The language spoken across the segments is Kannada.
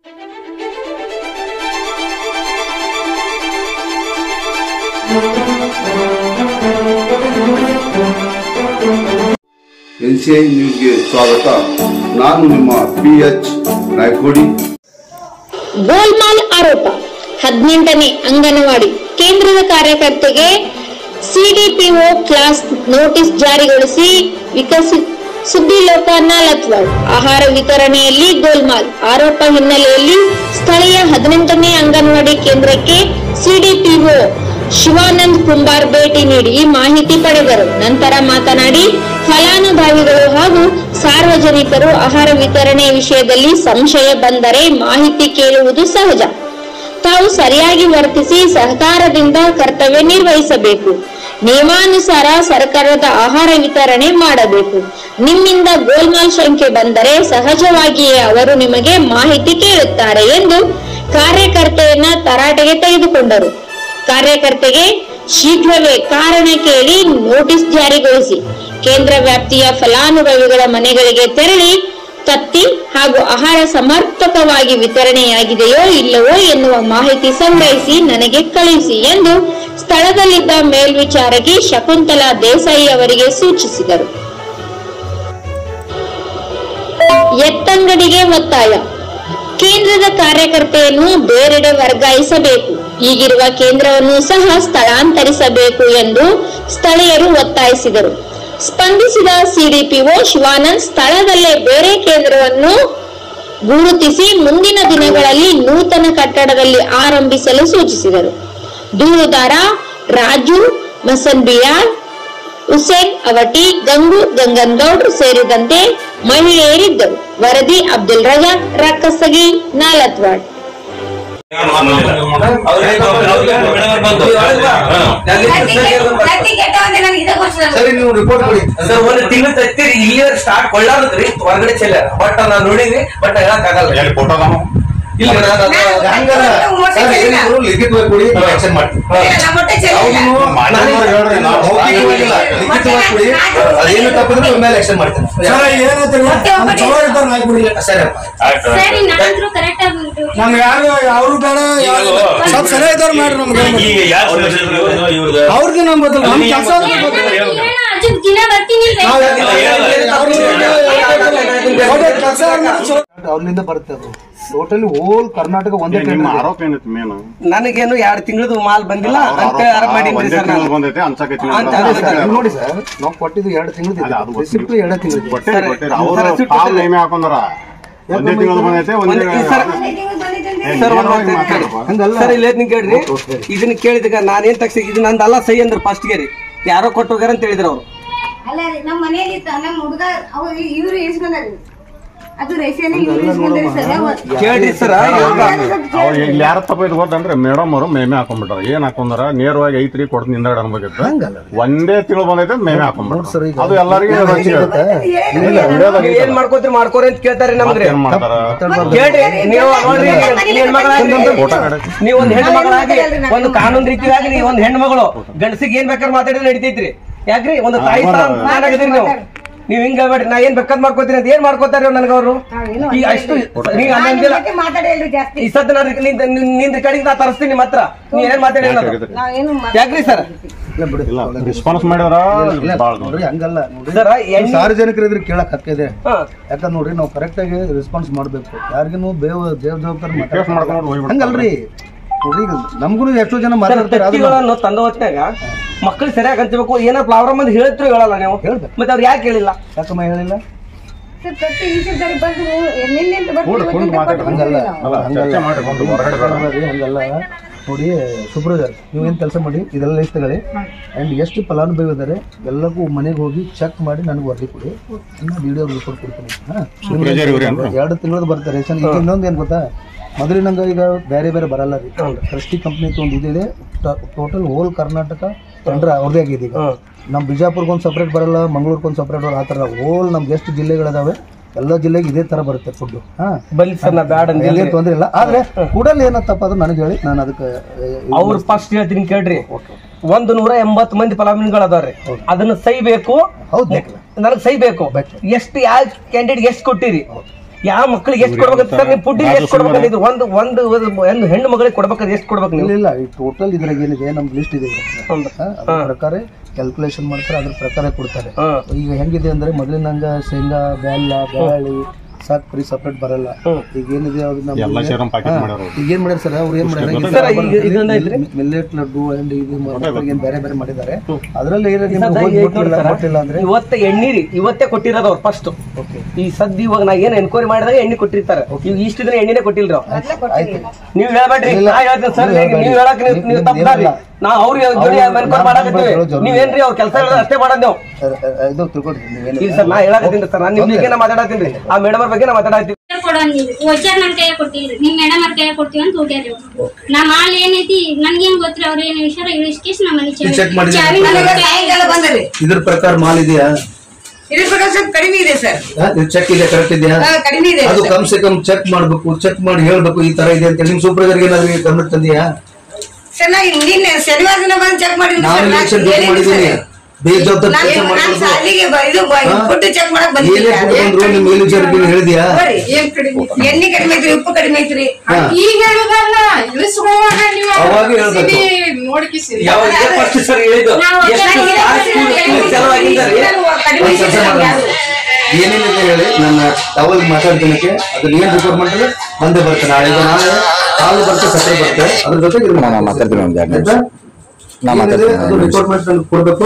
NCI ನ್ಯೂಸ್ಗೆ ಸ್ವಾಗತ. ನಾನು ನಿಮ್ಮ PH ನಾಯ್ಕೋಡಿ. ಗೋಲ್ಮಾಲ್ ಆರೋಪ. 18ನೇ ಅಂಗನವಾಡಿ ಕೇಂದ್ರದ ಕಾರ್ಯಕರ್ತೆಗೆ CDPO ಕ್ಲಾಸ್ ನೋಟಿಸ್ ಜಾರಿಗೊಳಿಸಿ ಸುದ್ದಿ ಲೋಕ ನಾಲತ್ವಾಡ್. ಆಹಾರ ವಿತರಣೆಯಲ್ಲಿ ಗೋಲ್ಮಾಲ್ ಆರೋಪ ಹಿನ್ನೆಲೆಯಲ್ಲಿ ಸ್ಥಳೀಯ 18ನೇ ಅಂಗನವಾಡಿ ಕೇಂದ್ರಕ್ಕೆ CDPO ಶಿವಾನಂದ್ ಕುಂಬಾರ್ ಭೇಟಿ ನೀಡಿ ಮಾಹಿತಿ ಪಡೆದರು. ನಂತರ ಮಾತನಾಡಿ, ಫಲಾನುಭವಿಗಳು ಹಾಗೂ ಸಾರ್ವಜನಿಕರು ಆಹಾರ ವಿತರಣೆ ವಿಷಯದಲ್ಲಿ ಸಂಶಯ ಬಂದರೆ ಮಾಹಿತಿ ಕೇಳುವುದು ಸಹಜ. ತಾವು ಸರಿಯಾಗಿ ವರ್ತಿಸಿ ಸಹಕಾರದಿಂದ ಕರ್ತವ್ಯ ನಿರ್ವಹಿಸಬೇಕು. ನಿಯಮಾನುಸಾರ ಸರ್ಕಾರದ ಆಹಾರ ವಿತರಣೆ ಮಾಡಬೇಕು. ನಿಮ್ಮಿಂದ ಗೋಲ್ಮಾಲ್ ಶಂಕೆ ಬಂದರೆ ಸಹಜವಾಗಿಯೇ ಅವರು ನಿಮಗೆ ಮಾಹಿತಿ ಕೇಳುತ್ತಾರೆ ಎಂದು ಕಾರ್ಯಕರ್ತೆಯನ್ನ ತರಾಟೆಗೆ ತೆಗೆದುಕೊಂಡರು. ಕಾರ್ಯಕರ್ತೆಗೆ ಶೀಘ್ರವೇ ಕಾರಣ ಕೇಳಿ ನೋಟಿಸ್ ಜಾರಿಗೊಳಿಸಿ ಕೇಂದ್ರ ವ್ಯಾಪ್ತಿಯ ಫಲಾನುಭವಿಗಳ ಮನೆಗಳಿಗೆ ತೆರಳಿ ತತ್ತಿ ಹಾಗೂ ಆಹಾರ ಸಮರ್ಪಕವಾಗಿ ವಿತರಣೆಯಾಗಿದೆಯೋ ಇಲ್ಲವೋ ಎನ್ನುವ ಮಾಹಿತಿ ಸಂಗ್ರಹಿಸಿ ನನಗೆ ಕಳುಹಿಸಿ ಎಂದು ಸ್ಥಳದಲ್ಲಿದ್ದ ಮೇಲ್ವಿಚಾರಕಿ ಶಕುಂತಲಾ ದೇಸಾಯಿ ಅವರಿಗೆ ಸೂಚಿಸಿದರು. ಎತ್ತಂಗಡಿಗೆ ಒತ್ತಾಯ. ಕೇಂದ್ರದ ಕಾರ್ಯಕರ್ತೆಯನ್ನು ಬೇರೆಡೆ ವರ್ಗಾಯಿಸಬೇಕು. ಈಗಿರುವ ಕೇಂದ್ರವನ್ನು ಸಹ ಸ್ಥಳಾಂತರಿಸಬೇಕು ಎಂದು ಸ್ಥಳೀಯರು ಒತ್ತಾಯಿಸಿದರು. ಸ್ಪಂದಿಸಿದ CDPO ಶಿವಾನಂದ್ ಸ್ಥಳದಲ್ಲೇ ಬೇರೆ ಕೇಂದ್ರವನ್ನು ಗುರುತಿಸಿ ಮುಂದಿನ ದಿನಗಳಲ್ಲಿ ನೂತನ ಕಟ್ಟಡದಲ್ಲಿ ಆರಂಭಿಸಲು ಸೂಚಿಸಿದರು. ದೂರುದಾರ ರಾಜು ಮಸನ್ಬಿಯಾರ್, ಹುಸೇನ್ ಅವಟಿ, ಗಂಗು ಗಂಗನಗೌಡ್ರು ಸೇರಿದಂತೆ ಮಹಿಳೆಯರಿದ್ದರು. ವರದಿ ಅಬ್ದುಲ್ ರಜಾಕ್, ರಕ್ಕಸಗಿ, ನಾಲತ್ವಾಡ್. ಸರಿ, ನೀವು ರಿಪೋರ್ಟ್ ಕೊಡಿ ಸರ್. ಒಂದು ತಿಂಗಳು ತತ್ತೀರಿ ಇಲ್ಲಿ ಸ್ಟಾರ್ಟ್ ಕೊಳ್ಳಾದ್ರಿ ಹೊರಗಡೆ ಚೆಲ್ಲ. ಬಟ್ ನಾನು ನೋಡಿದ್ವಿ, ಬಟ್ ಹೇಳಕ್ ಆಗಲ್ಲ. ಫೋಟೋ ಲಿಖಿತವಾಗಿ ಕೊಡಿ, ಆಕ್ಷನ್ ಮಾಡ್ತೀವಿ. ಅದೇನು ತಪ್ಪಿದ್ರೆ ಮೇಲೆ ಆಕ್ಷನ್ ಮಾಡ್ತೀನಿ. ನಮ್ಗೆ ಯಾರು ಅವ್ರು ಬೇಡ, ಸ್ವಲ್ಪ ಸರಿ ಇದ್ದವ್ರು ಮಾಡ್ರಿ. ನಮ್ಗೆ ಅವ್ರಿಗೆ ನಮ್ ಬದಲು ನಮ್ ಕೆಲಸ ಅವ್ರಿಂದ ಬರುತ್ತೆ. ಅದು ಟೋಟಲಿ ಹೋಲ್ ಕರ್ನಾಟಕ ಒಂದೇ. ನಿಮ್ಮ ಆರೋಪ ಏನೈತಿ? ಮೇನ್ ನನಗೇನು 2 ತಿಂಗಳದು ಮಾಲ್ ಬಂದಿಲ್ಲ ಅಂತ ಆರೋಪ ಮಾಡಿದ್ರಿ ಸರ್. ನೋಡಿ ಸರ್, ನಾವು ಕೊಟ್ಟಿದ್ದು 2 ತಿಂಗಳು ರಿಸಿಪ್ಟ್ 2 ತಿಂಗಳು ಕೇಳ್ರಿ. ಇದನ್ನ ಕೇಳಿದಾಗ ನಾನೇನ್ ತಕ್ಷಣ ಇದು ನಂದಲ್ಲ ಸಹಿ ಅಂದ್ರೆ ಫಸ್ಟ್ ಗೆ ಯಾರೋ ಕೊಟ್ಟು ಹೋಗ್ಯಾರ ಅಂತ ಹೇಳಿದ್ರು ಅವ್ರು. ಅಲ್ಲ ರೀ, ನಮ್ಮ ಮನೆಯಲ್ಲಿ ನಮ್ಮ ಹುಡುಗ ಇವ್ರು ಇಸ್ಕೊಂಡ್ರಿ. ಕೇಳ್ರಿ ಸರ್, ಯಾರ ತಪ್ಪ ಇದು ಗೊತ್ತಂದ್ರೆ ಮೇಡಮ್ ಅವರು ಮೇಮೆ ಹಾಕೊಂಡ್ಬಿಟ್ಟಾರ. ಏನ್ ಹಾಕೊಂಡ್ರ ನೇರವಾಗಿ ಐತ್ರಿ ಕೊಡ್ದು ನಿಂದಾಡ ಅನ್ಬೇಕಿತ್ತು. ಒಂದೇ ತಿಂಗಳು ಬಂದೈತೆ ಮೇಮೆ ಹಾಕೊಂಡ್ಬಿಟ್ರು. ಅದು ಎಲ್ಲರಿಗೂ ಏನ್ ಮಾಡ್ಕೋತೀರಿ ಮಾಡ್ಕೋರಿ ಅಂತ ಕೇಳ್ತಾರೆ ನಮ್ಗೆ. ಕೇಳ್ರಿ, ನೀವು ಒಂದ್ ಹೆಣ್ಮಗಳಾಗಿ ಒಂದು ಕಾನೂನು ರೀತಿಯಾಗಿ ನೀವು ಒಂದ್ ಹೆಣ್ಮಗಳು ಗಂಡಸಿಗೆ ಏನ್ ಬೇಕಾದ್ರೆ ಮಾತಾಡಿದ್ರೆ ನಡಿತೈತ್ರಿ. ಯಾಕ್ರಿ ಒಂದು ತಾಯಿ ಆಗಿದ್ರಿ ನೀವು. ನೀವ್ ಹಿಂಗ ಬೇಡ್ರಿ, ನಾ ಏನ್ ಬೇಕಾದ್ ಮಾಡ್ಕೋತೀನಿ ಅಂತ ಏನ್ ಮಾಡ್ಕೋತಾರ ನನಗ ಅವರು. ಈಗ ಅಷ್ಟು ನೀವ್ ಅನ್ನಂಗಿಲ್ಲ. ಈ ಸತ್ ನಿಂದ ಕಡೆಗೆ ನಾ ತರಿಸ್ತೀನಿ ಮಾತ್ರ. ನೀವ್ ಏನ್ ಮಾತಾಡಿಲ್ಲ ಯಾಕ್ರಿ ಸರ್? ರೆಸ್ಪಾನ್ಸ್ ಮಾಡಿದ್ರ ಹಂಗಲ್ಲ. ಸಾರ್ವಜನಿಕರು ಇದ್ರೆ ಕೇಳಕ್ ಹಕ್ಕಿದೆ. ಯಾಕಂದ್ರೆ ನೋಡ್ರಿ, ನಾವು ಕರೆಕ್ಟ್ ಆಗಿ ರೆಸ್ಪಾನ್ಸ್ ಮಾಡ್ಬೇಕು. ಯಾರಿಗೂ ಜವಾಬ್ದಾರಿ ಹಂಗಲ್ರಿ. ನಮ್ಗೂ ಎಷ್ಟೋ ಜನ ಮಾತಾಡ್ತಾರೆ. ತಂದ ಹೊತ್ತಾಗ ಮಕ್ಕಳು ಸರಿಯಾಗಿ ಹಂಚಬೇಕು. ಏನೋ ಪ್ರಾಬ್ಲಮ್ ಅಂತ ಹೇಳಿದ್ರು ಹೇಳಲ್ಲ ನೀವು. ಮತ್ತೆ ಅವ್ರು ಯಾಕೆ ಹೇಳಿಲ್ಲ? ಯಾಕಮ್ಮ ಹೇಳಿಲ್ಲ? ಹಂಗಲ್ಲ ನೋಡಿ ಸುಬ್ರಜರ್, ನೀವೇನ್ ಕೆಲಸ ಮಾಡಿ ಇದೆಲ್ಲ ಲಿಸ್ಟ್ ತಗೊಳ್ಳಿ. ಅಂಡ್ ಎಷ್ಟು ಫಲಾನುಭವಿ ಇದಾರೆ ಎಲ್ಲಕ್ಕೂ ಮನೆಗೆ ಹೋಗಿ ಚೆಕ್ ಮಾಡಿ ನನಗೆ ವರದಿ ಕೊಡಿ. ವಿಡಿಯೋ ರಿಪೋರ್ಟ್ ಕೊಡ್ತೀನಿ. 2 ತಿಂಗಳದ್ದು ಬರ್ತಾರೆ ರೇಷನ್. ಈಗ ಇನ್ನೊಂದು ಏನ್ ಗೊತ್ತಾ, ಮೊದಲಿನಂಗ ಈಗ ಬೇರೆ ಬೇರೆ ಬರಲ್ಲ ರೀ. ಕ್ರಿಸ್ಟಿ ಕಂಪ್ನಿ ಒಂದು ಇದಿದೆ. ಟೋಟಲ್ ಹೋಲ್ ಕರ್ನಾಟಕ ಟೆಂಡರ್ ಅವ್ರದೇ ಆಗಿದೆ. ಈಗ ನಮ್ಮ ಬಿಜಾಪುರ್ಗೊಂದು ಸಪ್ರೇಟ್ ಬರಲ್ಲ, ಮಂಗಳೂರ್ಗೊಂದು ಸಪ್ರೇಟ್ ಬರಲ್ಲ. ಆ ಥರ ಹೋಲ್ ನಮ್ಗೆ ಎಷ್ಟು ಜಿಲ್ಲೆಗಳಿದಾವೆ ಎಲ್ಲ ಜಿಲ್ಲೆಗೆ ಇದೇ ತರ ಬರುತ್ತೆ ಫುಡ್. ಏನ್ ತೊಂದ್ರೆ ಇಲ್ಲ. ಆದ್ರೆ ಕೂಡಲ್ಲಿ ಏನತ್ತಪ್ಪ ಅದು ನನಗೆ ಹೇಳಿ, ನಾನು ಅದಕ್ಕೆ ಅವ್ರು ಫಸ್ಟ್ ಹೇಳ್ತೀನಿ ಕೇಳ್ರಿ. 180 ಮಂದಿ ಫಲಾನುಭವಿಗಳು ಅದಾವ್ರಿ. ಅದನ್ನ ಸಹಿ ಬೇಕು. ಹೌದು, ನನಗೆ ಸಹಿ ಬೇಕು. ಎಷ್ಟು ಯಾವ ಕ್ಯಾಂಡಿಡೇಟ್ ಎಷ್ಟು ಕೊಟ್ಟಿರಿ ಯಾವ ಮಕ್ಕಳಿಗೆ ಎಷ್ಟು ಕೊಡ್ಬೇಕಂತ ನೀವು ಫುಡ್ ಎಷ್ಟು ಕೊಡ್ಬೇಕಂತ ಒಂದು ಹೆಣ್ಣು ಮಗಳಿಗೆ ಕೊಡ್ಬೇಕಾದ್ರೆ ಎಷ್ಟು ಕೊಡ್ಬೇಕು ನೀವು? ಇಲ್ಲ ಈ ಟೋಟಲ್ ಇದ್ರಾಗ ಏನಿದೆ ನಮ್ದು ಲಿಸ್ಟ್ ಇದೆ ಅದ್ರ ಪ್ರಕಾರ ಕ್ಯಾಲ್ಕುಲೇಷನ್ ಮಾಡ್ತಾರೆ, ಅದ್ರ ಪ್ರಕಾರ ಕೊಡ್ತಾರೆ. ಈಗ ಹೆಂಗಿದೆ ಅಂದ್ರೆ ಮೊದಲಿನಂಗ ಶೇಂಗಾ, ಬೆಲ್ಲ, ಬ್ಯಾಳಿ, ಸಕ್ರಿ ಸಪ್ರೇಟ್ ಬರಲ್ಲ. ಈಗ ಏನಿದೆ ಈಗ ಏನ್ ಮಾಡ್ಯಾರ ಸರ್, ಅವ್ರು ಏನ್ ಮಾಡ್ಯಾರ ಮಿಲ್ಲೆಟ್ ಲಡ್ಡು ಅಂಡ್ ಇದು ಬೇರೆ ಬೇರೆ ಮಾಡಿದ್ದಾರೆ. ಅದ್ರಲ್ಲಿ ಗೊತ್ತಿಲ್ಲ ಅಂದ್ರೆ ಇವತ್ತೇ ಕೊಟ್ಟಿರೋದು ಅವ್ರು ಫಸ್ಟ್. ಈ ಸದ್ಯ ಇವಾಗ ನಾ ಏನ್ ಎನ್ಕ್ವೈರಿ ಮಾಡಿದಾಗ ಎಣ್ಣೆ ಕೊಟ್ಟಿರ್ತಾರೆ. ಈಗ ಇಷ್ಟು ದಿನ ಎಣ್ಣೆನೆ ಕೊಟ್ಟಿಲ್ರಿ ನೀವು ಹೇಳ್ಬೇಡ್ರಿ. ಸರ್ ನೀವ್ ಹೇಳಕ್ ನೀವು ತಪ್ಪಾರಿ. ನಾವ್ ಅವ್ರಿಗೆ ಎನ್ಕ್ವೈರಿ ಮಾಡಾಕತ್ತೀವಿ. ನೀವೇನ್ರಿ ಅವ್ರ ಕೆಲಸ ಅಷ್ಟೇ ಮಾಡೋದ್ ನೀವು. ಈಗ ಸರ್ ನಾ ಹೇಳಕತ್ತೀನಿ ಸರ್, ನಾನು ನಿಮ್ ಬಗ್ಗೆ ನಾ ಮಾತಾಡತ್ತೀನಿ. ಆ ಮೇಡಮ್ ಅವ್ರ ಬಗ್ಗೆ ನಾ ಮಾತಾಡತ್ತೀನಿ. ವೋಚರ್ ನನ್ ಕೈಯಾಗ ಕೊಟ್ಟಿಲ್ರಿ, ನಿಮ್ ಮೇಡಮ್ ಅವ್ರ ಕೈಯಾಗ ಕೊಡ್ತೀವಿ ಅಂತ ಹೋಗ್ಯಾರಿ. ನಮ್ ಮಾಲ್ ಏನೈತಿ ನನ್ಗೇನ್ ಗೊತ್ತ್ರಿ, ಅವ್ರ ಏನ್ ವಿಷಯ ಇಳಿಸ್ಕೇಸ್ ನಮ್ಮ ಮನೆ ಚಾವಿ. ಇದ್ರ ಪ್ರಕಾರ ಮಾಲ್ ಇದೆಯಾ? ಇದ್ರ ಪ್ರಕಾರ ಸ್ವಲ್ಪ ಕಡಿಮೆ ಇದೆ ಸರ್. ಚೆಕ್ ಇದೆ, ಕರೆಕ್ಟ್ ಇದೆಯಾ? ಕಡಿಮೆ ಇದೆ. ಅದು ಕಮ್ ಸೆ ಕಮ್ ಚೆಕ್ ಮಾಡ್ಬೇಕು, ಚೆಕ್ ಮಾಡಿ ಹೇಳ್ಬೇಕು ಈ ತರ ಇದೆ ಅಂತ. ನಿಮ್ ಸೂಪರ್ವೈಸರ್ಗೆ ಏನಾದ್ರು ಗಮನ ತಂದಿಯಾ? ಸರ್ ನಾ ನಿನ್ನೆ ಶನಿವಾರ ದಿನ ಬಂದು ಚೆಕ್ ಮಾಡಿದ್ದೀನಿ. ನಾನು ಎಲೆಕ್ಷನ್ ಡ್ಯೂಟಿ ಮಾಡಿದ್ದೀನಿ. ಎಣ್ಣೆ ಕಡಿಮೆ ಐತ್ರಿ, ಉಪ್ಪು ಕಡಿಮೆ ಐತ್ರಿ. ಈಗ ಏನೇನಿದೆ ಹೇಳಿ, ನನ್ನ ಟವಲ್ ಮಾತಾಡ್ತೀನಿ. ಅದ್ರ ಏನ್ ರಿಪೋರ್ಟ್ ಮಾಡಿದ್ರೆ ಬಂದೇ ಬರ್ತೇನೆ. ನಾಳೆ ಹಾಲು ಬರ್ತದೆ, ಸಕ್ಕರೆ ಬರ್ತದೆ, ಅದ್ರ ಜೊತೆಗೆ ರಿಪೋರ್ಟ್ಮೆಂಟ್ ಕೊಡ್ಬೇಕು,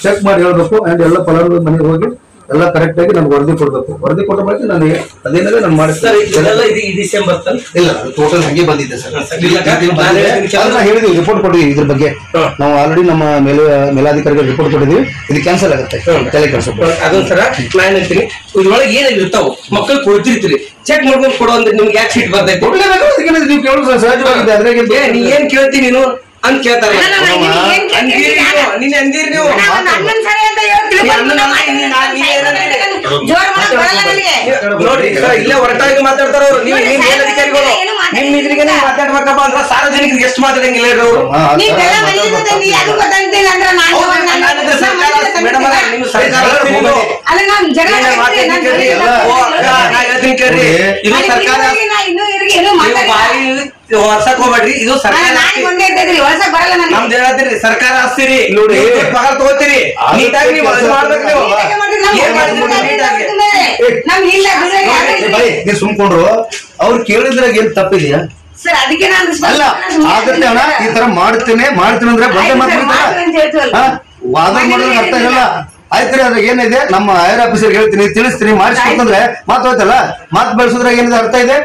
ಚೆಕ್ ಮಾಡಿ ಹೇಳ್ಬೇಕು. ಅಂಡ್ ಎಲ್ಲ ಫಲಾನುಭವಿ ಮನೆಗೆ ಹೋಗಿ ಎಲ್ಲ ಕರೆಕ್ಟ್ ಆಗಿ ನನ್ಗೆ ವರದಿ ಕೊಡ್ಬೇಕು. ವರದಿ ಕೊಟ್ಟ ಬಳಿಕ ನಾನು ಅದೇನಾದ್ರೆ ನಾನು ಮಾಡಿಸ್ತೇನೆ. ಇಲ್ಲ ಟೋಟಲ್ ಹಂಗೆ ಬಂದಿದೆ ಸರ್. ಹೇಳಿದ್ವಿ, ರಿಪೋರ್ಟ್ ಕೊಟ್ಟಿದ್ವಿ ಇದ್ರ ಬಗ್ಗೆ. ನಾವು ಆಲ್ರೆಡಿ ನಮ್ಮ ಮೇಲಾಧಿಕಾರಿಗೆ ರಿಪೋರ್ಟ್ ಕೊಟ್ಟಿದ್ವಿ. ಇದು ಕ್ಯಾನ್ಸಲ್ ಆಗುತ್ತೆ, ತಲೆ ಕೆಲಸ. ಅದೊಂದ್ಸರ ನಾನು ಹೇಳ್ತೀನಿ, ಇದ್ರೊಳಗೆ ಏನಾಗಿರ್ತಾವ ಮಕ್ಕಳು ಕೊಡ್ತಿರ್ತೀರಿ, ಚೆಕ್ ಮಾಡ್ಕೊಂಡು ಕೊಡೋ ಅಂದ್ರೆ ನಿಮ್ಗೆ ಯಾಕೆ ಸೀಟ್ ಬರ್ತೈತಿ? ನೀವು ಕೇಳೋದು ಸಹಜವಾಗಿದೆ. ಅದ್ರಾಗೆ ನೀ ಏನ್ ಕೇಳ್ತೀನಿ ನೀನು ಅಂತ ಕೇಳ್ತಾರೆ. ನಿನ್ನೆ ಅಂದಿರಿ ನೀವು ನೋಡ್ರಿ ಇಲ್ಲೇ ಹೊರಟಾಗಿ ಮಾತಾಡ್ತಾರ ಅವ್ರು. ನೀವು ನಿಮ್ ಮೇಲಧಿಕಾರಿಗಳು ನಿಮ್ ಇದ್ರಿಗೆ ಮಾತಾಡ್ಬೇಕಪ್ಪ ಅಂದ್ರೆ ಸಾರ್ವಜನಿಕರಿಗೆ ಎಷ್ಟು ಮಾತಾಡಂಗಿಲ್ಲ ಅವರು. ಹೊಸಕ್ ಹೋಗ್ಬೇಡ್ರಿ, ಇದು ಸರ್ಕಾರ ನಮ್ದು ಹೇಳತ್ತೀರಿ, ಸರ್ಕಾರ ಆಸ್ತಿರಿ. ನೋಡಿ ಪಗಾರ ತಗೋತೀರಿ, ನೀಟಾಗಿ ನೀವು ಮಾಡ್ಬೇಕು. ನೀವು ಸುಮ್ಕೊಂಡ್ರು ಅವ್ರು ಕೇಳಿದ್ರಾಗ ಏನ್ ತಪ್ಪಿದೆಯಾ? ಅಲ್ಲ ಆಗತ್ತೆ ಅಣ್ಣ, ಈ ತರ ಮಾಡ್ತೇನೆ ಅಂದ್ರೆ ಬಂದೆ ಮಾತಾಡ್ತಾರ. ವಾದ ಮಾಡೋದ್ರ ಅರ್ಥ ಇರಲ್ಲ. ಆಯ್ತ್ರಿ, ಅದ್ರಾಗ ಏನಿದೆ ನಮ್ಮ ಹೈಯರ್ ಆಫೀಸರ್ ಹೇಳ್ತೀನಿ, ತಿಳಿಸ್ತೀನಿ, ಮಾಡಿಸ್ಕೊತಂದ್ರೆ ಮಾತು ಹೋಯ್ತಲ್ಲ. ಮಾತು ಬೆಳೆಸೋದ್ರಾಗ ಏನಿದೆ ಅರ್ಥ ಇದೆ?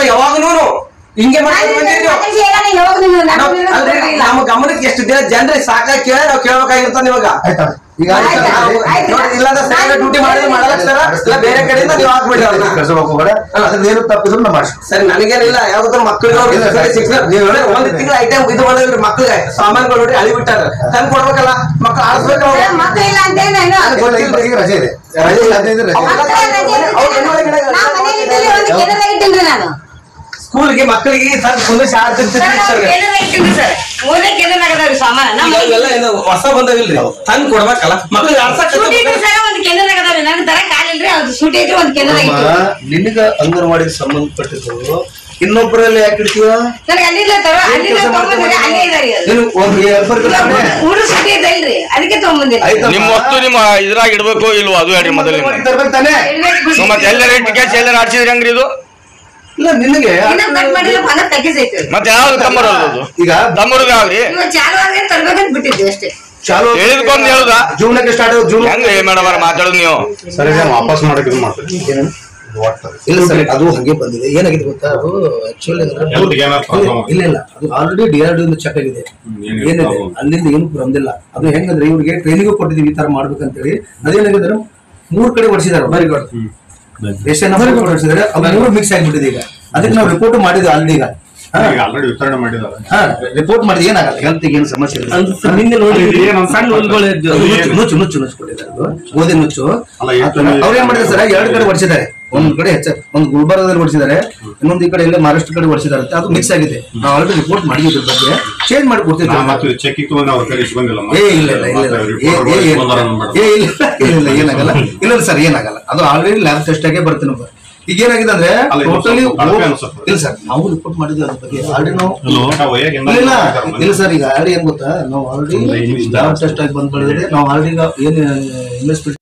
ಯಾವಾಗಲೂ ಹಿಂಗೆ ನಮ್ಮ ಗಮನಕ್ಕೆ ಎಷ್ಟು ದಿನ ಜನರಿಗೆ ಸಾಕಾಗಿ ಕೇಳ ನಾವು ಕೇಳ್ಬೇಕಾಗಿರ್ತಾನೆ. ಇವಾಗ ಡ್ಯೂಟಿ ಮಾಡಿದ್ರೆ ಮಾಡಲ್ಲ, ಬೇರೆ ಕಡೆಯಿಂದ ನೀವು ಹಾಕ್ಬಿಡ್ರಿ. ಏನು ತಪ್ಪಿದ್ರು ನಾವು ಮಾಡಿ. ಸರಿ, ನನಗೇನಿಲ್ಲ. ಯಾವ್ದಾದ್ರು ಮಕ್ಕಳಿಗೆ ಒಂದು ತಿಂಗಳ ಐಟಮ್ ಇದು ಮಾಡಿದ್ರಿ, ಮಕ್ಕಳಿಗೆ ಸಾಮಾನುಗಳು ನೋಡಿ ಅಳಿ ಬಿಟ್ಟಾರ, ತಂದು ಕೊಡ್ಬೇಕಲ್ಲ. ಮಕ್ಕಳು ಆಡಿಸ್ಬೇಕು. ರಜೆ ಇದೆ, ಸ್ಕೂಲ್ಗೆ ಮಕ್ಕಳಿಗೆ ಹೊಸ ಬಂದವಿಲ್ರಿ, ತಂದು ಕೊಡ್ಬೇಕಲ್ಲ ಮಕ್ಕಳಿಗೆ. ನಿನಗ ಅಂಗನವಾಡಿಗೆ ಸಂಬಂಧಪಟ್ಟಿದ್ದು ಇನ್ನೊಬ್ಬರಲ್ಲಿ ಯಾಕೆ ಇಡ್ತೀವ? ನಿಮ್ಮ ವಸ್ತು ನಿಮ್ಮ ಇದ್ರಾಗ ಇಡ್ಬೇಕು ಇಲ್ವೋ ಅದು ಹೇಳ್ರಿ ಮೊದಲು. ಮತ್ತೆ ಎಲ್ಲರ ಎಲ್ಲ ಆಡ್ಸಿದ್ರಿ ಹಂಗ್ರಿ ಇದು? ಇಲ್ಲ ನಿನಗೆ ಮತ್ತೆ ಯಾವ್ದು ತಮ್ಮರದು? ಈಗ ತಮ್ಮರಿಗೆ ಯಾವ್ರಿ ಚಾಲು ಹೇಳಿದ್ಕೊಂಡ್ ಹೇಳುದ ಜೂನಕ್ಕೆ ಸ್ಟಾರ್ಟ್ ಆಗೋದು. ಜೂನ್ ಹೆಂಗ ಮೇಡಮ್ ಅವ್ರ ಮಾತಾಡೋದು ನೀವು? ಸರಿ ವಾಪಸ್ ಮಾಡಕ್ಕೆ ಇದು ಮಾಡ್ತೀವಿ. ಇಲ್ಲ ಸರ್, ಅದು ಹಂಗೆ ಬಂದಿದೆ. ಏನಾಗಿದೆ ಗೊತ್ತಾ, ಅದು ಆಕ್ಚುಲಿ ಇಲ್ಲ ಅದು ಆಲ್ರೆಡಿ DRDO ಚೆಕ್ ಆಗಿದೆ. ಏನಿದೆ ಅಲ್ಲಿಂದ ಏನು ಬಂದಿಲ್ಲ. ಅದು ಹೆಂಗಂದ್ರೆ ಇವ್ರಿಗೆ ಟ್ರೈನಿಂಗ್ ಕೊಟ್ಟಿದೀವಿ ಈ ತರ ಮಾಡ್ಬೇಕಂತೇಳಿ. ಅದೇನಾಗಿದ್ರೆ 3 ಕಡೆ ಹೊಡಿಸಿದಾರೆ. ರೇಷನ್ ಹೊಡಿಸಿದಾರೆ, ಅದು 3 ಮಿಕ್ಸ್ ಆಗಿಬಿಟ್ಟಿದೆ. ಈಗ ಅದಕ್ಕೆ ನಾವು ರಿಪೋರ್ಟ್ ಮಾಡಿದ್ವಿ ಆಲ್ರೆಡಿ. ಈಗ ಆಲ್ರೆಡಿ ವಿತರಣೆ ಮಾಡಿದ್ದಾರೆ. ರಿಪೋರ್ಟ್ ಮಾಡಿದ ಏನಾಗಲ್ಲ, ಹೆಲ್ತ್ ಏನು ಸಮಸ್ಯೆ ಇಲ್ಲ. ನಿನ್ನೆ ನೋಡಿ ಸಣ್ಣ ಹುಲ್ಗಳು ನುಚ್ಚು ಕೊಟ್ಟಿದ್ದಾರೆ, ಗೋಧಿ ನುಚ್ಚು. ಅವ್ರು ಏನ್ ಮಾಡಿದ್ದಾರೆ ಸರ್, 2 ಕಡೆ ಹೊಡಿಸಿದ್ದಾರೆ. ಒಂದ್ ಕಡೆ ಒಂದು ಗುಲ್ಬರ್ಗದಲ್ಲಿ ಹೊಡಿಸಿದ್ದಾರೆ, ಇನ್ನೊಂದು ಈ ಕಡೆ ಎಲ್ಲ ಮಹಾರಾಷ್ಟ್ರ ಕಡೆ ಹೊಡಿಸಿದ್ದಾರೆ. ಅದು ಮಿಕ್ಸ್ ಆಗಿದೆ. ನಾವು ಆಲ್ರೆಡಿ ರಿಪೋರ್ಟ್ ಮಾಡಿದ್ರ ಬಗ್ಗೆ ಚೇಂಜ್ ಮಾಡಿ ಕೊಡ್ತೀವಿ. ಏನಾಗಲ್ಲ, ಇಲ್ಲ ಸರ್ ಏನಾಗಲ್ಲ, ಅದು ಆಲ್ರೆಡಿ ಲ್ಯಾಬ್ ಟೆಸ್ಟ್ ಆಗೇ ಬರುತ್ತೆ ನಮ್ಗೆ. ಈಗ ಏನಾಗಿದೆ ಅಂದ್ರೆ ಟೋಟಲಿ ಇಲ್ಲ ಸರ್, ನಾವು ರಿಪೋರ್ಟ್ ಮಾಡಿದ್ವಿ ಅದ್ರ ಬಗ್ಗೆ ಆಲ್ರೆಡಿ ನಾವು. ಇಲ್ಲ ಸರ್, ಈಗ ಆಲ್ರೆಡಿ ಏನ್ ಗೊತ್ತಾ, ನಾವು ಆಲ್ರೆಡಿ ಲ್ಯಾಬ್ ಟೆಸ್ಟ್ ಆಗಿ ಬಂದ್ ಮಾಡಿದ್ರೆ ನಾವು ಆಲ್ರೆಡಿ ಈಗ ಏನ್ ಇನ್ವೆಸ್ಟ್ಮೆಂಟ್